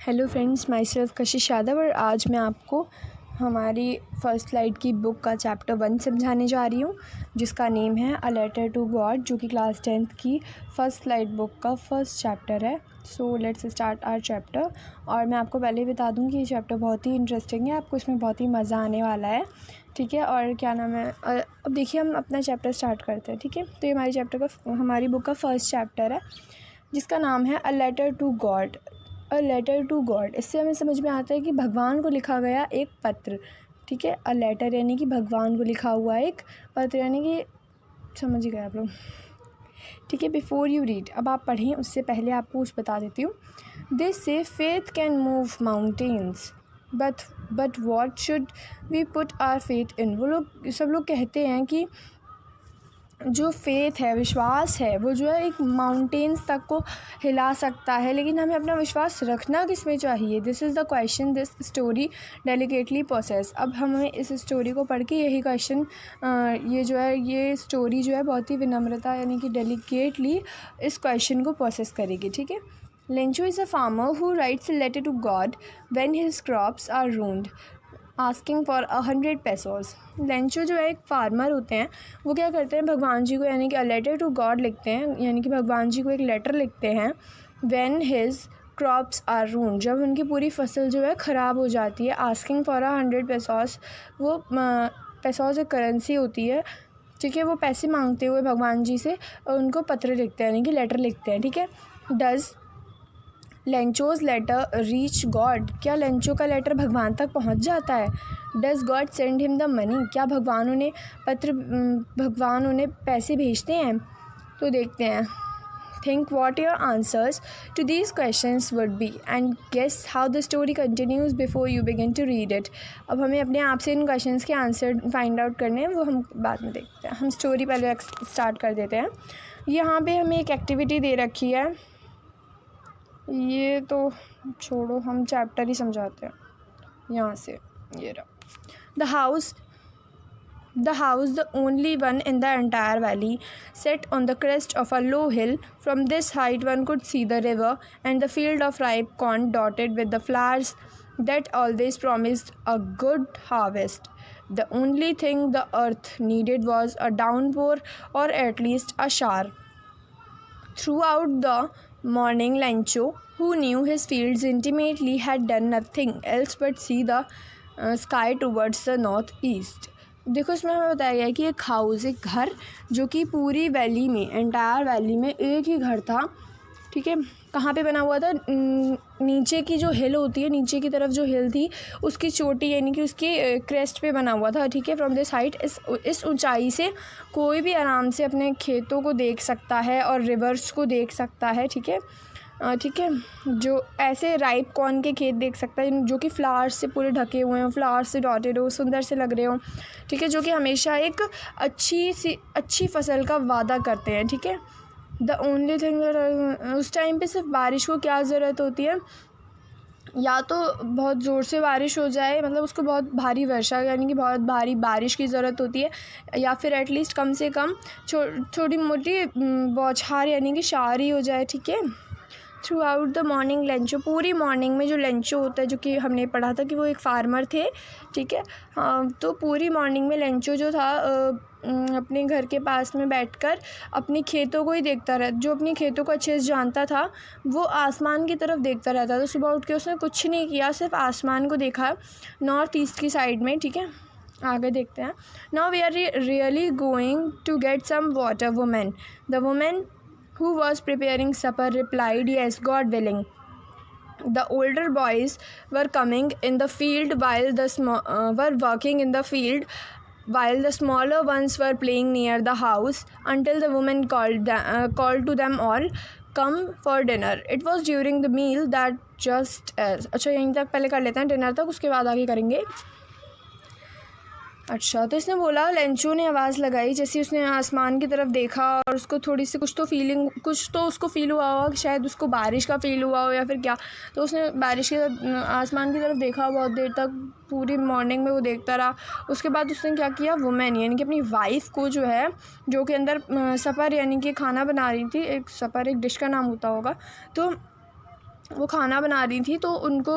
Hello friends, my self कशिश यादव और आज मैं आपको हमारी फर्स्ट स्लाइड की बुक का चैप्टर 1 समझाने जा रही हूँ, जिसका नेम है अ लेटर टू गॉड, जो कि क्लास 10th की फर्स्ट स्लाइड बुक का फर्स्ट चैप्टर है। So let's start our chapter. और मैं आपको पहले बता दूँ कि ये चैप्टर बहुत ही इंटरेस्टिंग है, आपको इसमें बहुत ही मज़ा आने वाला है। ठीक है, और क्या नाम है, अब देखिए हम अपना चैप्टर स्टार्ट करते हैं। ठीक है, तो ये हमारी बुक का फर्स्ट चैप्टर है, जिसका नाम है a letter to God. A letter to God, इससे हमें समझ में आता है कि भगवान को लिखा गया एक पत्र। ठीक है, अ लेटर यानी कि भगवान को लिखा हुआ एक पत्र, यानी कि समझ गए आप लोग। ठीक है, बिफोर यू रीड, अब आप पढ़ें उससे पहले आपको कुछ बता देती हूँ। This say faith can move mountains but what should we put our faith in. सब लोग कहते हैं कि जो फेथ है, विश्वास है, वो जो है एक माउंटेन्स तक को हिला सकता है, लेकिन हमें अपना विश्वास रखना किस में चाहिए। This is the question this story delicately process. अब हमें इस स्टोरी को पढ़ के यही क्वेश्चन, ये स्टोरी जो है बहुत ही विनम्रता यानी कि डेलिकेटली इस क्वेश्चन को प्रोसेस करेगी। ठीक है, Lencho is a farmer who writes a letter to God when his crops are ruined asking for 100 pesos. Lencho जो है एक फार्मर होते हैं, वो क्या करते हैं, भगवान जी को यानी कि अ लेटर टू गॉड लिखते हैं, यानी कि भगवान जी को एक लेटर लिखते हैं। When his crops are ruined, जब उनकी पूरी फसल जो है ख़राब हो जाती है। आस्किंग फॉर 100 पेसोज, वो पेसोज एक करेंसी होती है। ठीक है, वो पैसे मांगते हुए भगवान जी से उनको पत्र लिखते हैं, यानी कि लेटर लिखते हैं। ठीक है, does Lencho's letter reach God, क्या लेंचो का लेटर भगवान तक पहुंच जाता है। Does God send him the money, क्या भगवान उन्हें पैसे भेजते हैं। तो देखते हैं। Think what your answers to these questions would be and guess how the story continues before you begin to read it. अब हमें अपने आप से इन क्वेश्चंस के आंसर फाइंड आउट करने हैं, वो हम बाद में देखते हैं। हम स्टोरी पहले स्टार्ट कर देते हैं। यहाँ पे हमें एक एक्टिविटी दे रखी है, ये तो छोड़ो, हम चैप्टर ही समझाते हैं। यहाँ से ये रहा। The house, the only one in the entire valley, set on the crest of a low hill. From this height one could see the river and the field of ripe corn dotted with the flowers that always promised a good harvest. The only thing the earth needed was a downpour, or at least a shower. Throughout the morning, Lencho, who knew his fields intimately, had done nothing else but see the sky towards the northeast. देखो, इसमें हमें बताया गया है कि एक house, एक घर, जो कि पूरी वैली में, एंटायर वैली में एक ही घर था। ठीक है, कहाँ पे बना हुआ था, नीचे की जो हिल होती है, नीचे की तरफ जो हिल थी, उसकी चोटी यानी कि उसकी क्रेस्ट पे बना हुआ था। ठीक है, फ्रॉम दिस हाइट, इस ऊंचाई से कोई भी आराम से अपने खेतों को देख सकता है और रिवर्स को देख सकता है। ठीक है, ठीक है, जो ऐसे राइप कॉर्न के खेत देख सकता है, जो कि फ्लावर्स से पूरे ढके हुए हों, फ्लावर्स से डॉटेड हो, सुंदर से लग रहे हों। ठीक है, जो कि हमेशा एक अच्छी फसल का वादा करते हैं। ठीक है, द ओनली थिंग, उस टाइम पे सिर्फ बारिश को क्या ज़रूरत होती है, या तो बहुत ज़ोर से बारिश हो जाए, मतलब उसको बहुत भारी वर्षा यानी कि बहुत भारी बारिश की ज़रूरत होती है, या फिर एटलीस्ट कम से कम छोटी मोटी बौछार यानी कि शावर ही हो जाए। ठीक है, through out the morning Lencho, पूरी मॉर्निंग में जो लेंचो होता है, जो कि हमने पढ़ा था कि वो एक फार्मर थे। ठीक है, हाँ, तो पूरी मॉर्निंग में लेंचो जो था अपने घर के पास में बैठकर अपने खेतों को ही देखता रहता। जो अपने खेतों को अच्छे से जानता था, वो आसमान की तरफ देखता रहता। तो सुबह उठ के उसने कुछ नहीं किया, सिर्फ आसमान को देखा, नॉर्थ ईस्ट की साइड में। ठीक है, आगे देखते हैं। Now we are really going to get some water women. The women who was preparing supper replied, yes, God willing. The older boys were coming in the field while were working in the field, while the smaller ones were playing near the house, until the woman called to them all, come for dinner. It was during the meal that just as, अच्छा यहीं तक पहले कर लेते हैं, dinner तक, उसके बाद आगे करेंगे। अच्छा, तो इसने बोला, लेंचो ने आवाज़ लगाई जैसे उसने आसमान की तरफ देखा, और उसको थोड़ी सी कुछ तो उसको फ़ील हुआ होगा कि शायद उसको बारिश का फ़ील हुआ हो या फिर क्या। तो उसने बारिश की आसमान की तरफ देखा, बहुत देर तक, पूरी मॉर्निंग में वो देखता रहा। उसके बाद उसने क्या किया, वुमेन यानी कि अपनी वाइफ को जो है, जो कि अंदर सफ़र यानी कि खाना बना रही थी, एक सफ़र एक डिश का नाम होता होगा, तो वो खाना बना रही थी तो उनको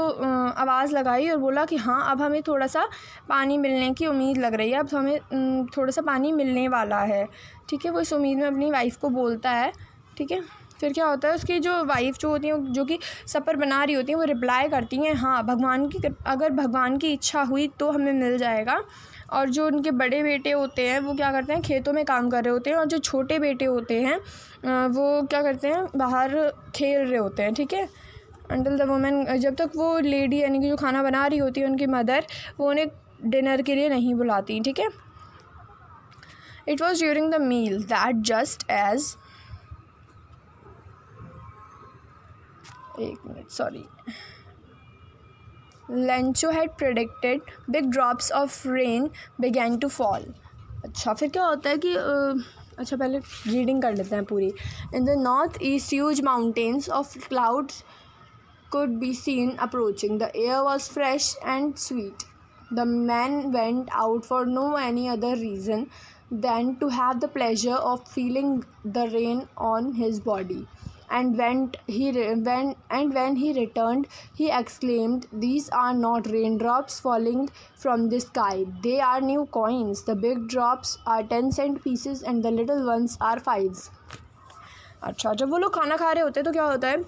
आवाज़ लगाई और बोला कि हाँ अब हमें थोड़ा सा पानी मिलने की उम्मीद लग रही है, अब हमें थोड़ा सा पानी मिलने वाला है। ठीक है, वो इस उम्मीद में अपनी वाइफ़ को बोलता है। ठीक है, फिर क्या होता है, उसकी जो वाइफ़ जो होती है, जो कि सफ़र बना रही होती हैं, वो रिप्लाई करती हैं हाँ अगर भगवान की इच्छा हुई तो हमें मिल जाएगा। और जो उनके बड़े बेटे होते हैं वो क्या करते हैं, खेतों में काम कर रहे होते हैं, और जो छोटे बेटे होते हैं वो क्या करते हैं, बाहर खेल रहे होते हैं। ठीक है, अंटिल द वुमेन, जब तक वो लेडी यानी कि जो खाना बना रही होती है उनकी मदर, वो उन्हें डिनर के लिए नहीं बुलाती। ठीक है, it was during the meal that just as एक minute sorry Lencho had predicted big drops of rain began to fall. अच्छा, फिर क्या होता है कि अच्छा पहले रीडिंग कर लेते हैं पूरी। In the north east huge mountains of clouds could be seen approaching. The air was fresh and sweet. The man went out for no any other reason than to have the pleasure of feeling the rain on his body. And when he returned, he exclaimed, "These are not raindrops falling from the sky. They are new coins. The big drops are 10-cent pieces and the little ones are 5s." अच्छा, जब वो लोग खाना खा रहे होते हैं तो क्या होता है,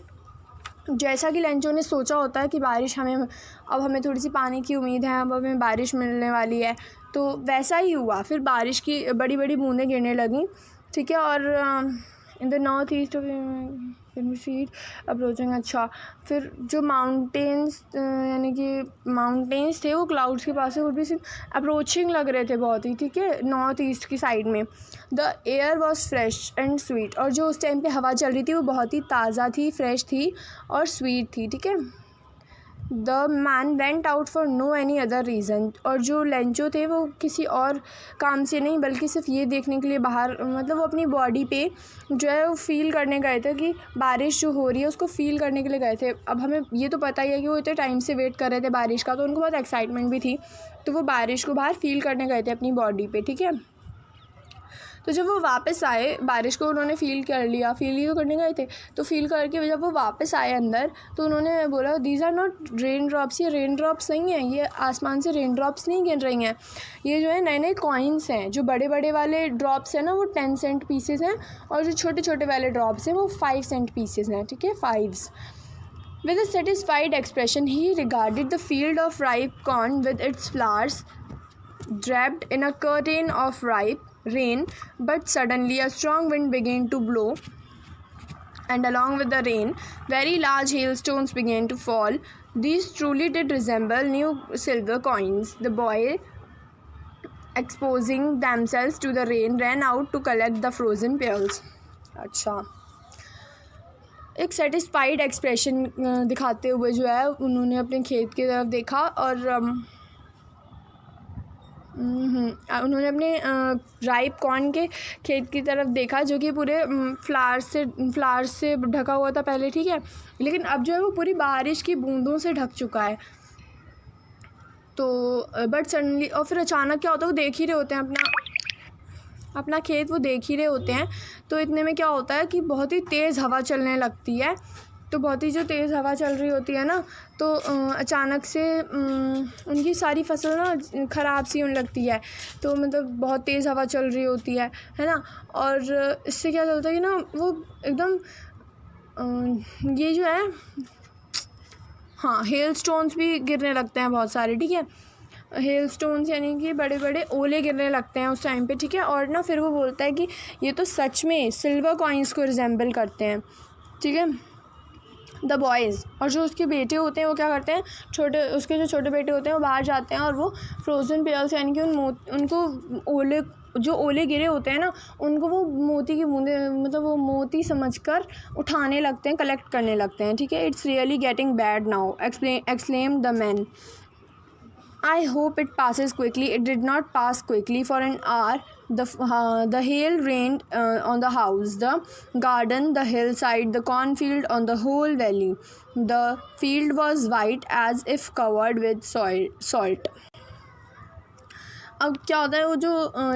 जैसा कि लेंचो ने सोचा होता है कि अब हमें थोड़ी सी पानी की उम्मीद है, अब हमें बारिश मिलने वाली है, तो वैसा ही हुआ। फिर बारिश की बड़ी बड़ी बूंदें गिरने लगीं। ठीक है, और in the north east approaching. अच्छा, फिर जो माउंटेन्स यानी कि माउंटेन्स थे वो क्लाउड्स के पास से वो भी अप्रोचिंग लग रहे थे बहुत ही। ठीक है, नॉर्थ ईस्ट की साइड में। The air was fresh and sweet, और जो उस टाइम पे हवा चल रही थी वो बहुत ही ताज़ा थी, फ्रेश थी और स्वीट थी। ठीक है, the man went out for no any other reason, और जो लेंचो थे वो किसी और काम से नहीं बल्कि सिर्फ ये देखने के लिए बाहर, मतलब वो अपनी बॉडी पे जो है वो फ़ील करने गए थे कि बारिश जो हो रही है उसको फ़ील करने के लिए गए थे। अब हमें ये तो पता ही है कि वो इतने टाइम से वेट कर रहे थे बारिश का, तो उनको बहुत एक्साइटमेंट भी थी, तो वो बारिश को बाहर फ़ील करने गए थे अपनी बॉडी पे। ठीक है, तो जब वो वापस आए, बारिश को उन्होंने फ़ील कर लिया, फ़ील ही तो करने गए थे, तो फ़ील करके जब वो वापस आए अंदर, तो उन्होंने बोला, these are not rain drops, ये रेन ड्रॉप्स नहीं हैं, ये आसमान से रेन ड्रॉप्स नहीं गिर रही हैं, ये जो है नए नए कॉइन्स हैं। जो बड़े बड़े वाले ड्रॉप्स हैं ना वो 10 सेंट पीसेस हैं, और जो छोटे छोटे वाले ड्रॉप्स हैं वो 5 सेंट पीसेस हैं। ठीक है, 5s। With a satisfied expression, he regarded the field of ripe corn with its flowers draped in a curtain of ripe rain, but suddenly a strong wind began to blow, and along with the rain, very large hailstones began to fall. These truly did resemble new silver coins. The boy, exposing themselves to the rain, ran out to collect the frozen pearls. अच्छा, एक satisfied expression दिखाते हुए जो है उन्होंने अपने खेत की तरफ देखा, और उन्होंने अपने राइप कॉर्न के खेत की तरफ देखा, जो कि पूरे फ्लावर से ढका हुआ था पहले। ठीक है, लेकिन अब जो है वो पूरी बारिश की बूंदों से ढक चुका है। तो बट सडनली, और फिर अचानक क्या होता है, वो देख ही रहे होते हैं अपना खेत, वो देख ही रहे होते हैं। तो इतने में क्या होता है कि बहुत ही तेज़ हवा चलने लगती है। तो बहुत ही जो तेज़ हवा चल रही होती है ना, तो अचानक से उनकी सारी फसल ना ख़राब सी होने लगती है। तो मतलब बहुत तेज़ हवा चल रही होती है ना, और इससे क्या चलता है कि ना वो एकदम ये जो है, हाँ, हेल स्टोन्स भी गिरने लगते हैं बहुत सारे। ठीक है, हेल स्टोन्स यानी कि बड़े बड़े ओले गिरने लगते हैं उस टाइम पे। ठीक है, और ना फिर वो बोलता है कि ये तो सच में सिल्वर कॉइन्स को रिजेंबल करते हैं। ठीक है, द बॉयज़, और जो उसके बेटे होते हैं वो क्या करते हैं, उसके जो छोटे बेटे होते हैं वो बाहर जाते हैं और वो फ्रोज़न पेयर्स यानी कि उनको जो ओले गिरे होते हैं ना, उनको वो मोती की बूंदें, मतलब वो मोती समझकर उठाने लगते हैं, कलेक्ट करने लगते हैं। ठीक है, it's really getting bad now, exclaimed the man. I hope it passes quickly. It did not pass quickly. For an hour, the hail rained on the house, the garden, the hillside, the cornfield, on the whole valley. The field was white as if covered with salt. अब क्या होता है, वो जो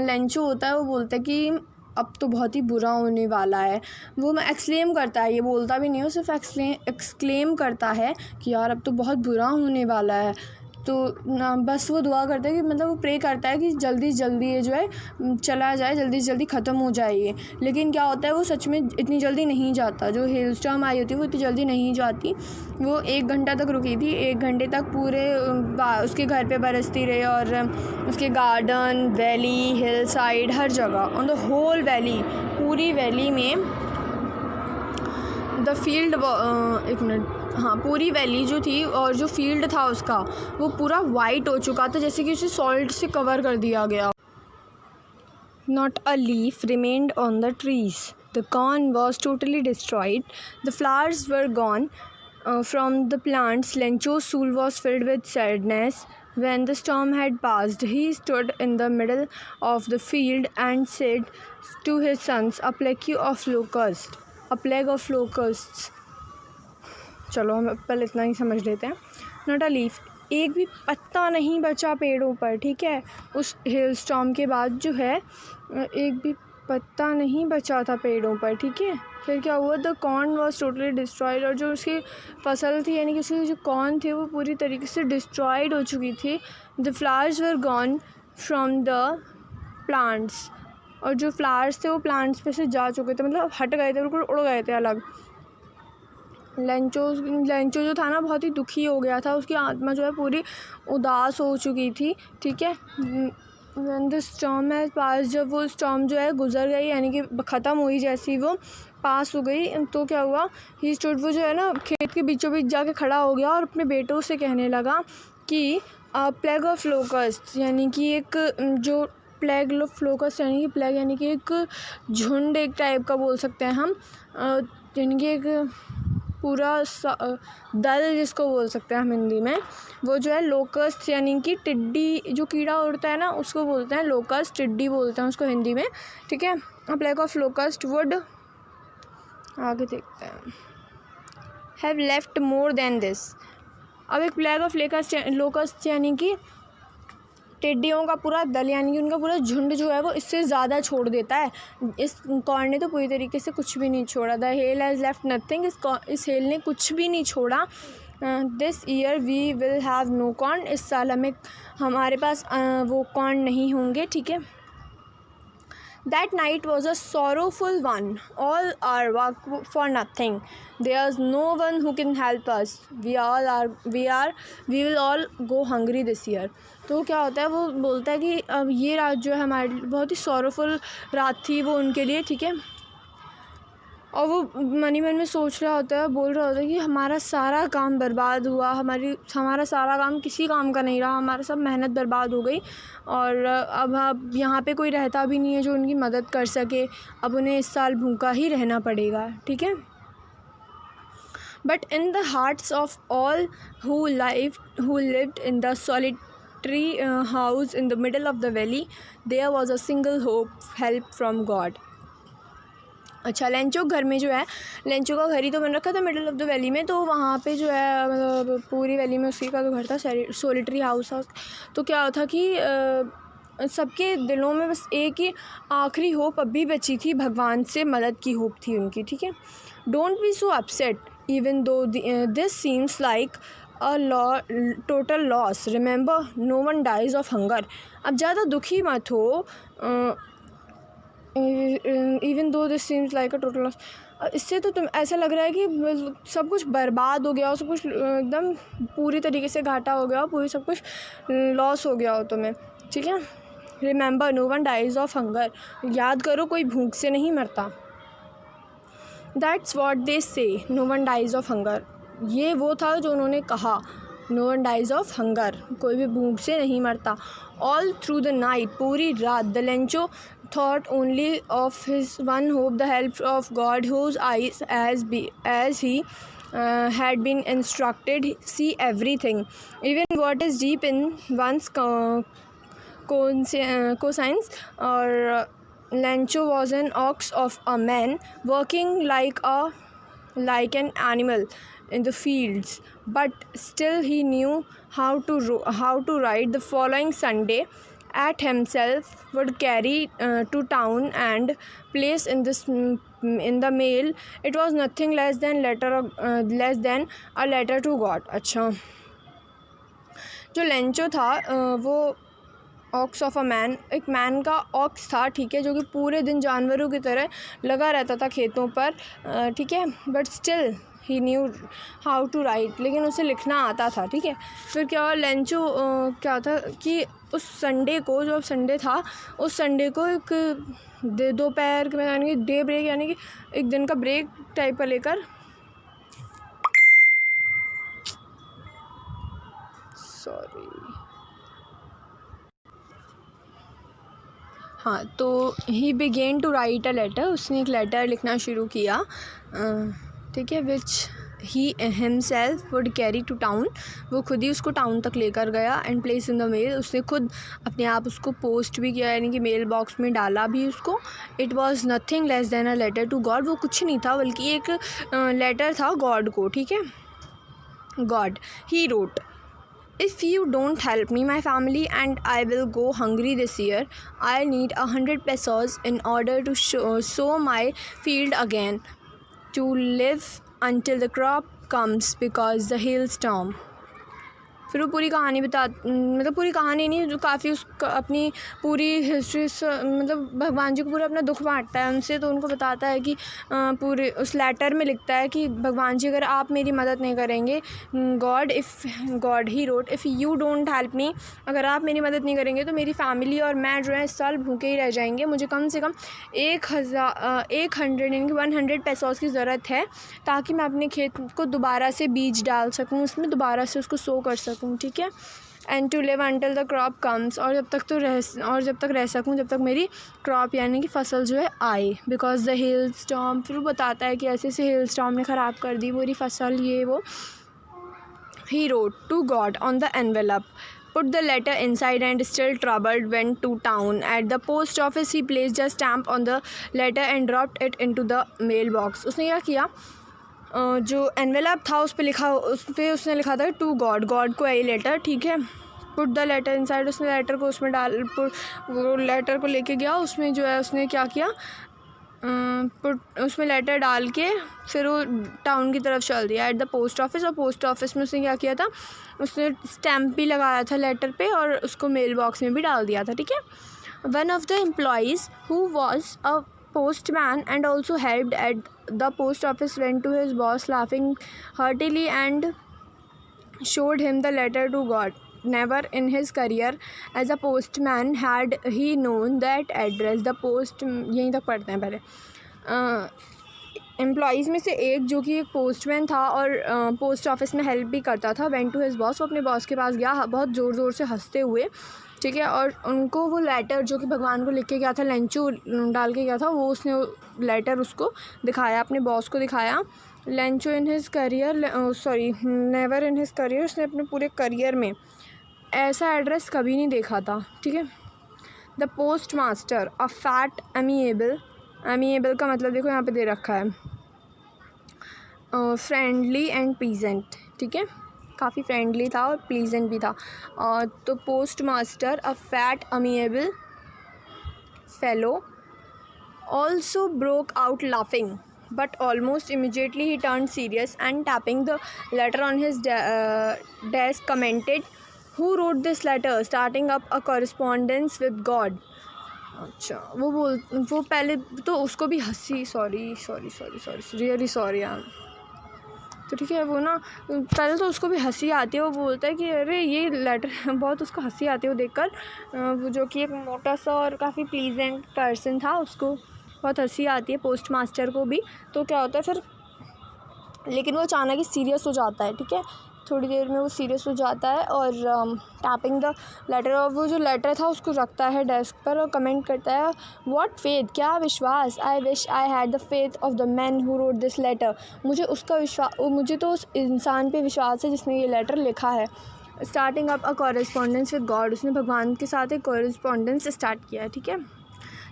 Lencho होता है वो बोलता है कि अब तो बहुत ही बुरा होने वाला है। वो मैं एक्सक्लेम करता है, ये बोलता भी नहीं है, सिर्फ एक्सक्लेम करता है कि यार अब तो बहुत बुरा होने वाला है। तो ना बस वो दुआ करता है कि मतलब वो प्रे करता है कि जल्दी से जल्दी ये जो है चला जाए, जल्दी से जल्दी ख़त्म हो जाए ये। लेकिन क्या होता है, वो सच में इतनी जल्दी नहीं जाता। जो हेल स्टॉर्म आई होती है वो इतनी जल्दी नहीं जाती। वो 1 घंटा तक रुकी थी, 1 घंटे तक पूरे उसके घर पे बरसती रही, और उसके गार्डन, वैली, हिल साइड, हर जगह, ऑन द होल वैली, पूरी वैली में द फील्ड एक मिनट, हाँ, पूरी वैली जो थी और जो फील्ड था उसका, वो पूरा वाइट हो चुका था, जैसे कि उसे सॉल्ट से कवर कर दिया गया। Not a leaf remained on the trees. The corn was totally destroyed. The flowers were gone from the plants. Lencho's soul was filled with sadness. When the storm had passed, he stood in the middle of the field and said to his sons, "A plague of locusts, a plague of locusts." चलो हम पहले इतना ही समझ लेते हैं। Not a leaf, एक भी पत्ता नहीं बचा पेड़ों पर, ठीक है। उस हेल स्टॉर्म के बाद जो है एक भी पत्ता नहीं बचा था पेड़ों पर, ठीक है। फिर क्या हुआ, the corn was totally destroyed, और जो उसकी फसल थी यानी कि उसकी जो कॉर्न थे वो पूरी तरीके से डिस्ट्रॉयड हो चुकी थी। The flowers were gone from the plants, और जो फ्लावर्स थे वो प्लांट्स पे से जा चुके थे, मतलब हट गए थे, बिल्कुल उड़ गए थे अलग। लेंचो जो था ना बहुत ही दुखी हो गया था, उसकी आत्मा जो है पूरी उदास हो चुकी थी, ठीक है। व्हेन द स्टॉर्म है पास, जब वो स्टॉर्म जो है गुजर गई, यानी कि ख़त्म हुई, जैसी वो पास हो गई, तो क्या हुआ, ही स्टूड, वो जो है ना खेत के बीचों बीच जाके खड़ा हो गया और अपने बेटों से कहने लगा कि प्लेग ऑफ लोकस्ट, यानी कि एक जो प्लेग ऑफ लोकस्ट यानी कि प्लेग यानी कि एक झुंड, एक टाइप का बोल सकते हैं हम, यानी कि एक पूरा दल जिसको बोल सकते हैं हम हिंदी में, वो जो है लोकस्ट यानी कि टिड्डी, जो कीड़ा उड़ता है ना उसको बोलते हैं लोकस्ट, टिड्डी बोलते हैं उसको हिंदी में, ठीक है। अ प्लेग ऑफ लोकस्ट वुड, आगे देखते हैं, have left more than this. अब एक प्लेग ऑफ लोकस्ट यानी कि टिड्डियों का पूरा दल, यानी कि उनका पूरा झुंड जो है वो इससे ज़्यादा छोड़ देता है। इस कॉर्न ने तो पूरी तरीके से कुछ भी नहीं छोड़ा। The hail has left nothing, इस हेल ने कुछ भी नहीं छोड़ा। This year we will have no corn, इस साल हमारे पास वो कॉर्न नहीं होंगे, ठीक है। That night was a sorrowful one. All our work for nothing. There's no one who can help us. We will all go hungry this year. तो क्या होता है, वो बोलता है कि अब ये रात जो है हमारे बहुत ही सॉरोफुल रात थी वो उनके लिए, ठीक है। और वो मन ही मन में सोच रहा होता है, बोल रहा होता है कि हमारा सारा काम बर्बाद हुआ, हमारा सारा काम किसी काम का नहीं रहा, हमारा सब मेहनत बर्बाद हो गई, और अब यहाँ पे कोई रहता भी नहीं है जो उनकी मदद कर सके। अब उन्हें इस साल भूखा ही रहना पड़ेगा, ठीक है। But in the hearts of all who lived in the solitary house in the middle of the valley, there was a single hope, help from God. अच्छा, लेंचो घर में जो है, लेंचो का घर ही तो बन रखा था मिडल ऑफ द वैली में, तो वहाँ पे जो है मतलब पूरी वैली में उसी का तो घर था, सोलिटरी हाउस। तो क्या था कि सबके दिलों में बस एक ही आखिरी होप अभी बची थी, भगवान से मदद की होप थी उनकी, ठीक है। Don't be so upset even though this seems like a total loss, remember no one dies of hunger. अब ज़्यादा दुखी मत हो, even though this seems like a total loss. इससे तो तुम ऐसा लग रहा है कि सब कुछ बर्बाद हो गया हो, सब कुछ एकदम पूरी तरीके से घाटा हो गया हो, पूरी सब कुछ लॉस हो गया हो तुम्हें, ठीक है। Remember no one dies of hunger, याद करो कोई भूख से नहीं मरता। That's what they say, no one dies of hunger, ये वो था जो उन्होंने कहा, no one dies of hunger, कोई भी भूख से नहीं मरता। ऑल थ्रू द नाइट, पूरी रात, the Lencho thought only of his one hope, the help of God, whose eyes as he had been instructed see everything, even what is deep in one's conscience. Or Lencho was an ox of a man, working like an animal in the fields, but still he knew how to ride. The following Sunday, at himself would carry to town and place in the mail. It was nothing less than a letter to God. अच्छा, जो Lencho था वो ox of a man, एक man का aux था, ठीक है, जो कि पूरे दिन जानवरों की तरह लगा रहता था खेतों पर, ठीक है, but still he knew how to write, लेकिन उसे लिखना आता था, ठीक है। फिर क्या हुआ, लेंचो क्या था कि उस संडे को, जो संडे था, उस संडे को एक दोपहर के यानी कि डे ब्रेक, यानी कि एक दिन का ब्रेक टाइप का लेकर, सॉरी, हाँ, तो he began to write a letter, उसने एक लेटर लिखना शुरू किया, ठीक है, which he himself would carry to town, वो खुद ही उसको टाउन तक लेकर गया, and place in the mail, उसने खुद अपने आप उसको पोस्ट भी किया, यानी कि मेल बॉक्स में डाला भी उसको। It was nothing less than a letter to God, वो कुछ नहीं था बल्कि एक लेटर था गॉड को, ठीक है। God, he wrote, if you don't help me, my family and I will go hungry this year. I need 100 pesos in order to sow my field again, to live until the crop comes, because the hailstorm. फिर वो पूरी कहानी मतलब पूरी कहानी नहीं, जो काफ़ी अपनी पूरी हिस्ट्री मतलब भगवान जी को पूरा अपना दुख बांटता है उनसे, तो उनको बताता है कि पूरे उस लेटर में लिखता है कि भगवान जी, अगर आप मेरी मदद नहीं करेंगे, God he wrote, if you don't help me, अगर आप मेरी मदद नहीं करेंगे तो मेरी फैमिली और मैं जो है इस साल भूखे ही रह जाएंगे। मुझे कम से कम 100 यानी कि 100 पैसोस की ज़रूरत है, ताकि मैं अपने खेत को दोबारा से बीज डाल सकूँ, उसमें दोबारा से उसको सो कर सकूँ, ठीक है। And to live until the crop comes, और जब तक रह सकूँ, जब तक मेरी क्रॉप यानी कि फसल जो है आए, बिकॉज द हेल स्टॉर्म, फिर वो बताता है कि ऐसे हेल स्टॉर्म ने ख़राब कर दी मेरी फसल, ये वो। He wrote to God on the envelope, put the letter inside, and still troubled went to town. At the post office he placed a stamp on the letter and dropped it into the mailbox. उसने क्या किया, जो envelope था उस पर उसने लिखा था टू गॉड, गॉड को है ये लेटर, ठीक है। पुट द लेटर इनसाइड, उसने लेटर को उसमें वो लेटर को लेके गया, उसमें जो है उसने क्या किया, उसमें लेटर डाल के फिर वो टाउन की तरफ चल दिया, एट द पोस्ट ऑफिस। और पोस्ट ऑफिस में उसने क्या किया था, उसने स्टैम्प भी लगाया था लेटर पे, और उसको मेल बॉक्स में भी डाल दिया था, ठीक है। One of the employees who was a postman and also helped at the post office went to his boss laughing heartily and showed him the letter to God. Never in his career as a postman had he known that address. The post, यहीं तक पढ़ते हैं पहले। Employees में से एक जो कि एक पोस्टमैन था और पोस्ट ऑफिस में हेल्प भी करता था, वेंट टू हिज बॉस, वो अपने बॉस के पास गया बहुत ज़ोर ज़ोर से हंसते हुए, ठीक है। और उनको वो लेटर जो कि भगवान को लिख के गया था, लेंचो डाल के गया था, वो उसने लेटर उसको दिखाया, अपने बॉस को दिखाया। Lencho in his career, never in his career, उसने अपने पूरे करियर में ऐसा एड्रेस कभी नहीं देखा था, ठीक है। The post master, a fat amiable का मतलब देखो यहाँ पे दे रखा है, फ्रेंडली एंड प्लीजेंट, ठीक है, काफ़ी फ्रेंडली था और प्लीजेंट भी था। तो post master, a fat amiable fellow, also broke out laughing, but almost immediately he turned serious and tapping the letter on his desk commented, who wrote this letter, starting up a correspondence with God. अच्छा, वो पहले तो उसको भी हंसी, sorry really sorry यार, तो ठीक है, वो ना पहले तो उसको भी हंसी आती है, वो बोलता है कि अरे ये लेटर, बहुत उसको हंसी आती है वो देखकर, वो जो कि एक मोटा सा और काफ़ी प्लीजेंट पर्सन था, उसको बहुत हंसी आती है, पोस्ट मास्टर को भी। तो क्या होता है फिर, लेकिन वो अचानक ही सीरियस हो जाता है, ठीक है, थोड़ी देर में वो सीरियस हो जाता है और टैपिंग द लेटर, और वो जो लेटर था उसको रखता है डेस्क पर और कमेंट करता है, व्हाट फेथ, क्या विश्वास, I wish I had the faith of the man who wrote this letter, मुझे तो उस इंसान पे विश्वास है जिसने ये लेटर लिखा है। Starting up a correspondence with God, उसने भगवान के साथ एक कॉरेस्पॉन्डेंस स्टार्ट किया है, ठीक है।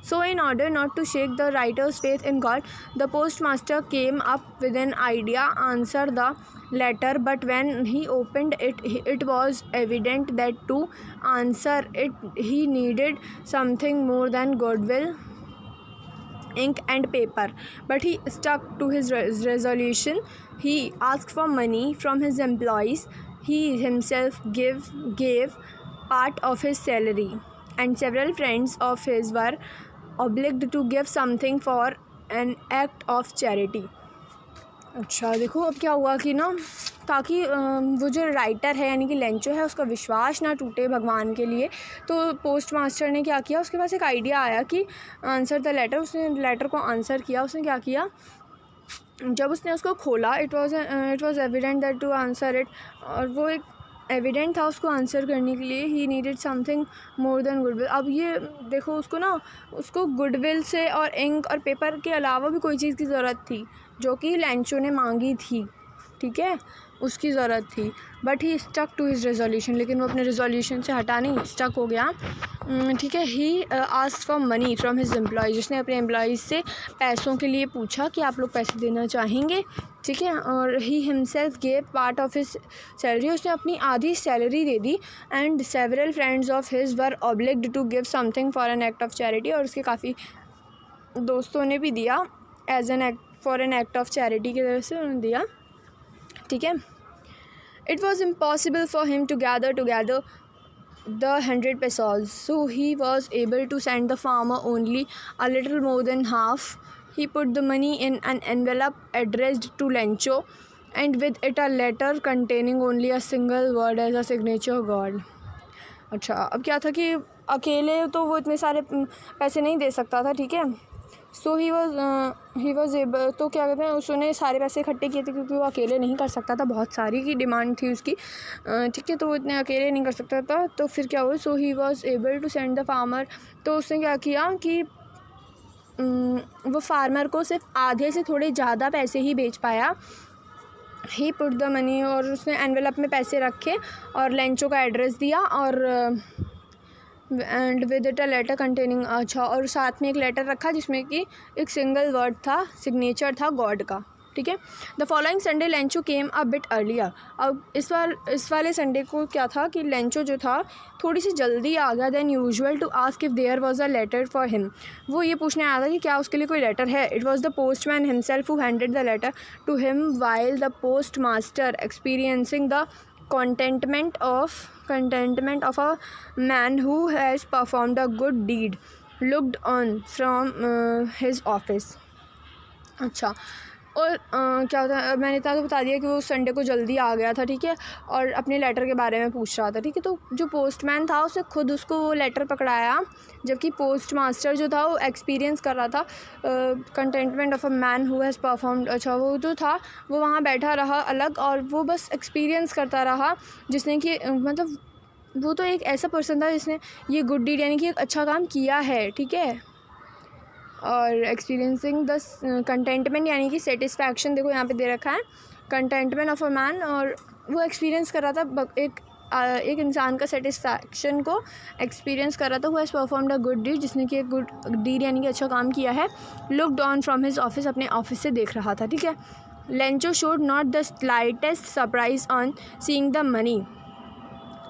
So in order not to shake the writer's faith in God, the postmaster came up with an idea, answered the letter, but when he opened it, it was evident that to answer it he needed something more than goodwill, ink and paper. But he stuck to his resolution. He asked for money from his employees. He himself gave part of his salary, and several friends of his were obliged to give something for an act of charity. अच्छा देखो अब क्या हुआ कि ना, ताकि वो जो राइटर है यानी कि लेंचो है उसका विश्वास ना टूटे भगवान के लिए, तो पोस्ट मास्टर ने क्या किया, उसके पास एक आइडिया आया कि आंसर द लेटर। उसने लेटर को आंसर किया। उसने क्या किया, जब उसने उसको खोला, it was evident that to answer it, और वो एक एविडेंट था उसको आंसर करने के लिए, he needed something more than goodwill. अब ये देखो उसको ना, उसको गुडविल से और इंक और पेपर के अलावा भी कोई चीज़ की ज़रूरत थी जो कि लेंचो ने मांगी थी, ठीक है, उसकी ज़रूरत थी। But he stuck to his resolution, लेकिन वो अपने रेजोल्यूशन से हटा नहीं, स्टक हो गया, ठीक है। He asked for money from his employees, उसने अपने एम्प्लॉयज़ से पैसों के लिए पूछा कि आप लोग पैसे देना चाहेंगे, ठीक है। और he himself gave part of his salary, उसने अपनी आधी सैलरी दे दी। And several friends of his were obliged to give something for an act of charity, और उसके काफ़ी दोस्तों ने भी दिया as an act for an act of charity की तरह से उन्होंने दिया, ठीक है। It was impossible for him to gather together the 100 pesos, so he was able to send the farmer only a little more than half. He put the money in an envelope addressed to Lencho, and with it a letter containing only a single word as a signature God. अच्छा अब क्या था कि अकेले तो वो इतने सारे पैसे नहीं दे सकता था, ठीक है। सो ही वॉज एबल, तो क्या कहते हैं, उसने सारे पैसे इकट्ठे किए थे क्योंकि वो अकेले नहीं कर सकता था, बहुत सारी की डिमांड थी उसकी, ठीक है, तो वो इतने अकेले नहीं कर सकता था। तो फिर क्या हुआ, so he was able to send the farmer, तो उसने क्या किया कि वो फार्मर को सिर्फ आधे से थोड़े ज़्यादा पैसे ही बेच पाया। ही पुट द मनी, और उसने एनवेलप में पैसे रखे और लेंचो का एड्रेस दिया, और and with it a letter containing, अच्छा, और साथ में एक लेटर रखा जिसमें कि एक सिंगल वर्ड था, सिग्नेचर था गॉड का, ठीक है। The following Sunday Lencho came a bit earlier, अब इस वाले संडे को क्या था कि लेंचो जो था थोड़ी सी जल्दी आ गया than usual to ask if there was a letter for him, वो ये पूछने आया था कि क्या उसके लिए कोई लेटर है। It was the postman himself who handed the letter to him while the post master experiencing the contentment of a man who has performed a good deed looked on from his office. अच्छा, और क्या होता है, मैंने इतना तो बता दिया कि वो संडे को जल्दी आ गया था, ठीक है, और अपने लेटर के बारे में पूछ रहा था, ठीक है। तो जो पोस्टमैन था उसने खुद उसको वो लेटर पकड़ाया, जबकि पोस्ट मास्टर जो था वो एक्सपीरियंस कर रहा था containment of a man who has performed, अच्छा, वो जो था वो वहाँ बैठा रहा अलग, और वो बस एक्सपीरियंस करता रहा, जिसने कि मतलब वो तो एक ऐसा पर्सन था जिसने ये गुड डीड यानी कि एक अच्छा काम किया है, ठीक है। और एक्सपीरियंसिंग द कंटेंटमेंट यानी कि सेटिस्फैक्शन, देखो यहाँ पे दे रखा है कंटेंटमेंट ऑफ अ मैन, और वो एक्सपीरियंस कर रहा था एक इंसान का सेटिस्फैक्शन को एक्सपीरियंस कर रहा था, who has performed a good deed, जिसने कि एक गुड डीड यानी कि अच्छा काम किया है। Looked on from his office, अपने ऑफिस से देख रहा था, ठीक है। Lencho showed not the slightest surprise on seeing the money,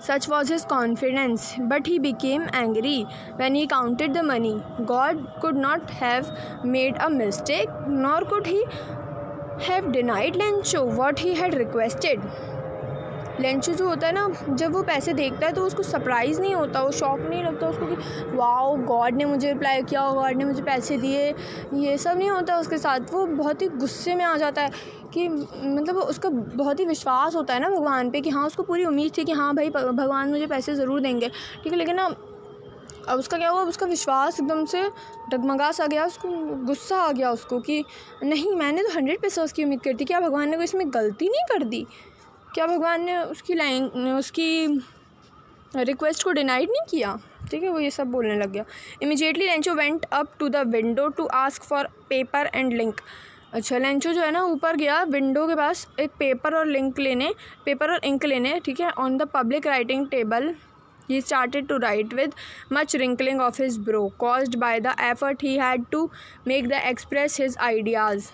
such was his confidence, but he became angry when he counted the money. God could not have made a mistake, nor could he have denied Lencho what he had requested. Lencho जो होता है ना, जब वो पैसे देखता है तो उसको सरप्राइज़ नहीं होता, वो शॉक नहीं लगता उसको कि वाओ गॉड ने मुझे रिप्लाई किया, गॉड ने मुझे पैसे दिए, ये सब नहीं होता उसके साथ। वो बहुत ही गुस्से में आ जाता है कि मतलब उसका बहुत ही विश्वास होता है ना भगवान पे कि हाँ, उसको पूरी उम्मीद थी कि हाँ भाई भगवान मुझे पैसे ज़रूर देंगे, ठीक है। लेकिन ना अब उसका क्या हुआ, उसका विश्वास एकदम से डगमगा सा गया, उसको गुस्सा आ गया उसको कि नहीं, मैंने तो 100 पेसोस की उम्मीद करी थी, क्या भगवान ने कोई इसमें गलती नहीं कर दी, क्या भगवान ने उसकी रिक्वेस्ट को डिनाइड नहीं किया, ठीक है। वो ये सब बोलने लग गया। Immediately Lencho went up to the window to ask for paper and ink, अच्छा, लेंचो जो है ना ऊपर गया विंडो के पास पेपर और इंक लेने, ठीक है। On the public writing table He started to write with much wrinkling of his brow, caused by the effort he had to make the express his ideas.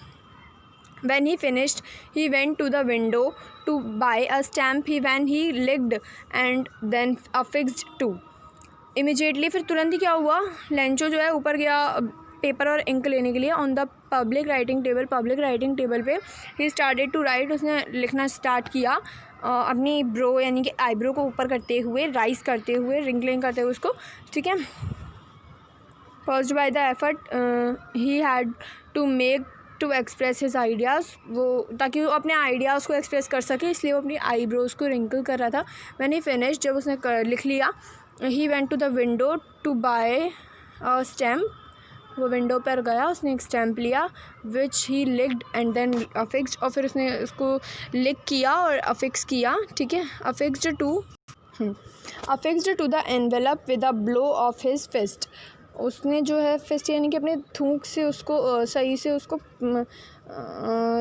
When he finished, he went to the window to buy a stamp when he licked and then affixed to. Immediately फिर तुरंत ही क्या हुआ, Lencho जो है ऊपर गया paper और ink लेने के लिए on the public writing table पे ही स्टार्टेड टू राइट, उसने लिखना स्टार्ट किया अपनी ब्रो यानी कि आईब्रो को ऊपर करते हुए, राइज करते हुए, रिंकलिंग करते हुए उसको, ठीक है। Caused by the effort he had to make to express his ideas, वो ताकि वो अपने आइडियाज़ को एक्सप्रेस कर सके, इसलिए वो अपनी आईब्रोज़ को रिंकल कर रहा था। व्हेन ही फिनिश, जब उसने लिख लिया, he went to the window to buy a stamp, वो विंडो पर गया, उसने एक स्टैम्प लिया which he licked and then affixed, और फिर उसने उसको लिक किया और अफिक्स किया, ठीक है। Affixed to the envelope with a blow of his fist, उसने जो है फिस्ट यानी कि अपने थूक से उसको सही से उसको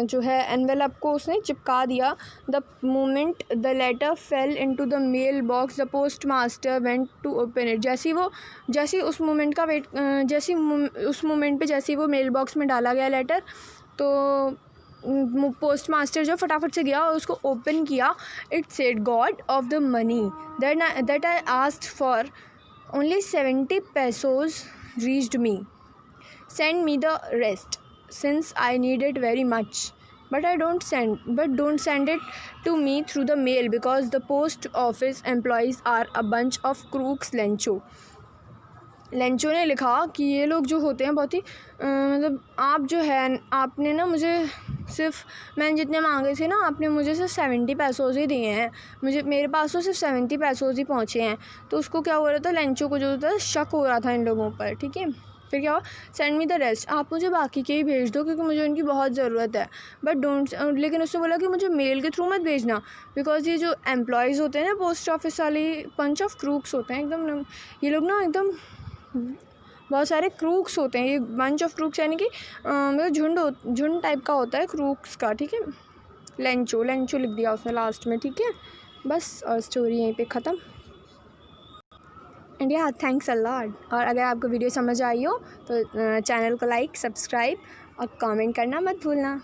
जो है एनवेलप को उसने चिपका दिया। The moment the letter fell into the mail box the post master went to open it, जैसे उस मोमेंट पे जैसे वो मेल बॉक्स में डाला गया लेटर, तो पोस्ट मास्टर जो फटाफट से गया और उसको ओपन किया। It said, God of the money that I asked for only 70 pesos reached me. Send me the rest since I need it very much. But don't send it to me through the mail because the post office employees are a bunch of crooks. Lencho ने लिखा कि ये लोग जो होते हैं बहुत ही मतलब आप जो है, आपने ना मुझे सिर्फ, मैंने जितने मांगे थे ना, आपने मुझे सिर्फ 70 पैसोज़ ही दिए हैं, मेरे पास तो सिर्फ 70 पैसोज़ ही पहुँचे हैं। तो उसको क्या हो रहा था, लेंचो को जो था शक हो रहा था इन लोगों पर, ठीक है। फिर क्या हुआ, सेंड मी द रेस्ट, आप मुझे बाकी के ही भेज दो क्योंकि मुझे उनकी बहुत ज़रूरत है, बट लेकिन उसने बोला कि मुझे मेल के थ्रू मत भेजना, बिकॉज ये जो एम्प्लॉयज़ होते हैं ना पोस्ट ऑफिस वाले, पंच ऑफ क्रूक्स होते हैं एकदम, ये लोग ना एकदम बहुत सारे क्रूक्स होते हैं, ये बंच ऑफ क्रूक्स यानी कि मतलब झुंड टाइप का होता है क्रूक्स का, ठीक है। लेंचो लिख दिया उसने लास्ट में, ठीक है। बस और स्टोरी यहीं पे ख़त्म। एंड या थैंक्स अ लॉट। और अगर आपको वीडियो समझ आई हो तो चैनल को लाइक, सब्सक्राइब और कमेंट करना मत भूलना।